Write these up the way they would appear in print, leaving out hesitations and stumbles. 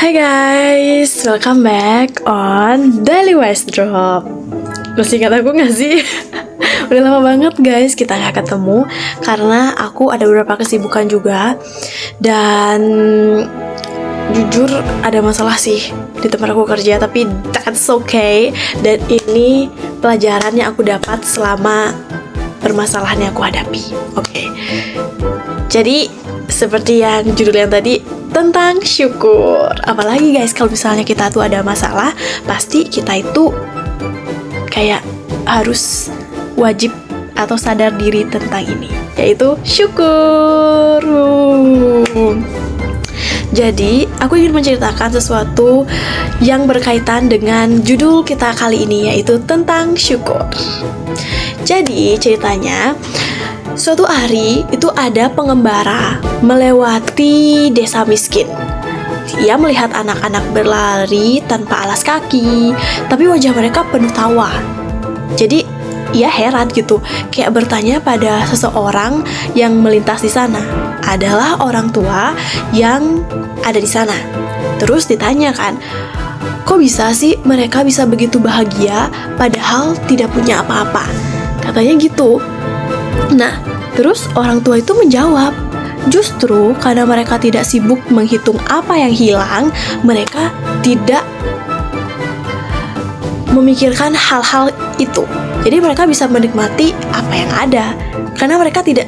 Hai guys, welcome back on Daily Wise Drop. Masih ingat aku gak sih? Udah lama banget guys kita gak ketemu karena aku ada beberapa kesibukan juga. Dan jujur ada masalah sih di tempat aku kerja, tapi that's okay. Dan ini pelajaran yang aku dapat selama permasalahan yang aku hadapi. Oke. Jadi seperti yang judul yang tadi, tentang syukur. Apalagi guys, kalau misalnya kita tuh ada masalah, pasti kita itu kayak harus wajib atau sadar diri tentang ini, yaitu syukur. Jadi, aku ingin menceritakan sesuatu yang berkaitan dengan judul kita kali ini, yaitu tentang syukur. Jadi, ceritanya suatu hari itu ada pengembara melewati desa miskin. Ia melihat anak-anak berlari tanpa alas kaki, tapi wajah mereka penuh tawa. Jadi ia heran gitu, kayak bertanya pada seseorang yang melintas di sana. Adalah orang tua yang ada di sana. Terus ditanyakan, kok bisa sih mereka bisa begitu bahagia padahal tidak punya apa-apa? Katanya gitu. Nah, terus orang tua itu menjawab, justru karena mereka tidak sibuk menghitung apa yang hilang, mereka tidak memikirkan hal-hal itu. Jadi mereka bisa menikmati apa yang ada, karena mereka tidak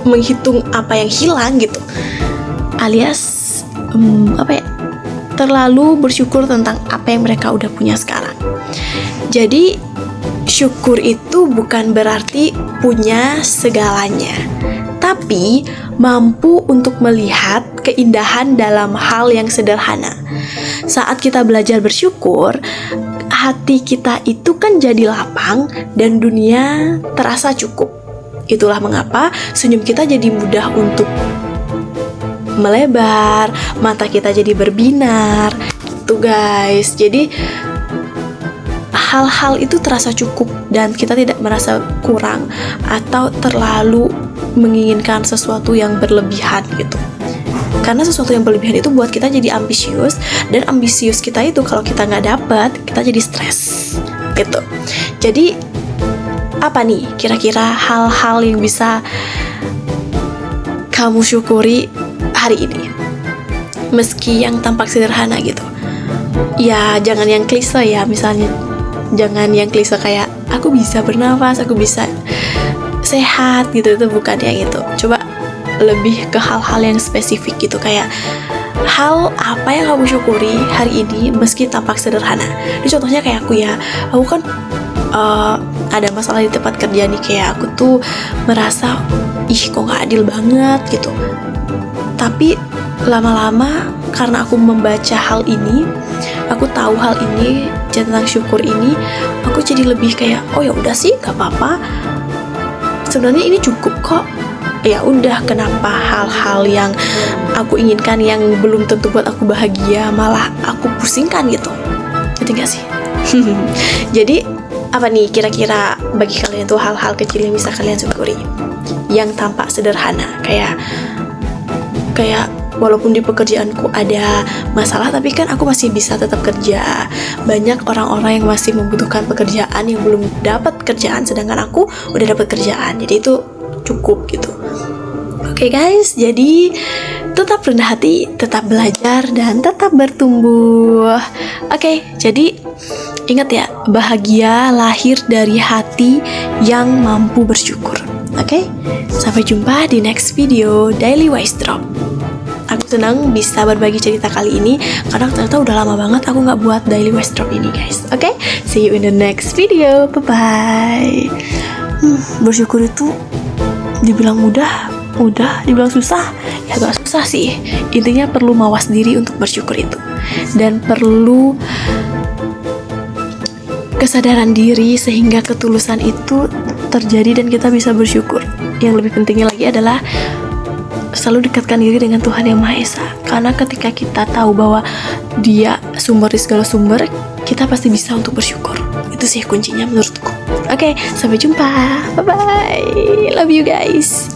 menghitung apa yang hilang gitu. Alias, terlalu bersyukur tentang apa yang mereka udah punya sekarang. Jadi, syukur itu bukan berarti punya segalanya, tapi mampu untuk melihat keindahan dalam hal yang sederhana. Saat kita belajar bersyukur, hati kita itu kan jadi lapang dan dunia terasa cukup. Itulah mengapa senyum kita jadi mudah untuk melebar, mata kita jadi berbinar, gitu guys. Jadi hal-hal itu terasa cukup dan kita tidak merasa kurang atau terlalu menginginkan sesuatu yang berlebihan gitu. Karena sesuatu yang berlebihan itu buat kita jadi ambisius, dan ambisius kita itu kalau kita nggak dapet, kita jadi stres gitu. Jadi apa nih kira-kira hal-hal yang bisa kamu syukuri hari ini? Meski yang tampak sederhana gitu. Ya jangan yang klise ya, misalnya jangan yang klise kayak aku bisa bernafas, aku bisa sehat gitu, itu bukan yang itu. Coba lebih ke hal-hal yang spesifik gitu, kayak hal apa yang kamu syukuri hari ini meski tampak sederhana. Ini contohnya kayak aku kan ada masalah di tempat kerja nih, kayak aku tuh merasa kok gak adil banget gitu. Tapi lama-lama karena aku membaca hal ini, aku tahu hal ini tentang syukur ini, aku jadi lebih kayak oh ya udah sih gak apa-apa, sebenarnya ini cukup kok. Ya udah, kenapa hal-hal yang aku inginkan yang belum tentu buat aku bahagia malah aku pusingkan gitu. Ngerti gak sih? Jadi apa nih kira-kira bagi kalian tuh hal-hal kecil yang bisa kalian syukuri, yang tampak sederhana, kayak walaupun di pekerjaanku ada masalah, tapi kan aku masih bisa tetap kerja. Banyak orang-orang yang masih membutuhkan pekerjaan yang belum dapat kerjaan, sedangkan aku udah dapat kerjaan. Jadi itu cukup gitu. Oke guys, jadi tetap rendah hati, tetap belajar, dan tetap bertumbuh. Oke, jadi ingat ya, bahagia lahir dari hati yang mampu bersyukur. Oke, sampai jumpa di next video Daily Wise Drop. Aku senang bisa berbagi cerita kali ini karena ternyata udah lama banget aku gak buat Daily Wise Drop ini guys. Oke, see you in the next video. Bye-bye. Bersyukur itu dibilang mudah, dibilang susah, ya gak susah sih. Intinya perlu mawas diri untuk bersyukur itu, dan perlu kesadaran diri sehingga ketulusan itu terjadi dan kita bisa bersyukur. Yang lebih pentingnya lagi adalah selalu dekatkan diri dengan Tuhan Yang Maha Esa, karena ketika kita tahu bahwa Dia sumber di segala sumber, kita pasti bisa untuk bersyukur. Itu sih kuncinya menurutku. Oke, sampai jumpa. Bye-bye. Love you guys.